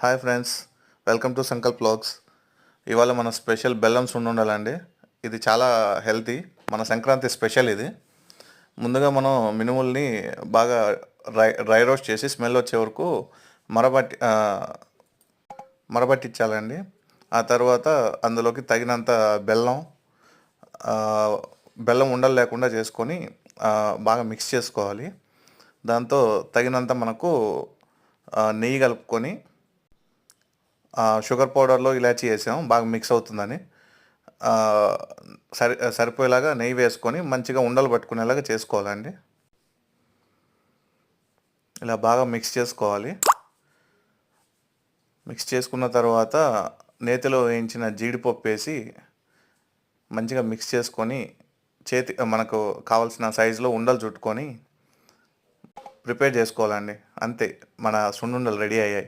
Hi friends, welcome to Sankalp vlogs. ఇవాళ మన special బెల్లం సున్నుండాలండి. ఇది చాలా హెల్తీ, మన సంక్రాంతి స్పెషల్ ఇది. ముందుగా మనం మినుముల్ని బాగా డ్రై రోస్ట్ చేసి స్మెల్ వచ్చే వరకు మరబట్టి మరబట్టించాలండి. ఆ తర్వాత అందులోకి తగినంత బెల్లం ఆ, బెల్లం ఉండలు లేకుండా చేసుకొని బాగా మిక్స్ చేసుకోవాలి. దాంతో తగినంత మనకు నెయ్యి కలుపుకొని షుగర్ పౌడర్లో ఇలాచీ వేసాం బాగా మిక్స్ అవుతుందని. ఆ, సరిపోయేలాగా నెయ్యి వేసుకొని మంచిగా ఉండలు పట్టుకునేలాగా చేసుకోవాలండి. ఇలా బాగా మిక్స్ చేసుకోవాలి. మిక్స్ చేసుకున్న తర్వాత నేతిలో వేయించిన జీడిపప్పు వేసి మంచిగా మిక్స్ చేసుకొని మనకు కావాల్సిన సైజులో ఉండలు చుట్టుకొని ప్రిపేర్ చేసుకోవాలండి. అంతే, మన సున్నుండలు రెడీ అయ్యాయి.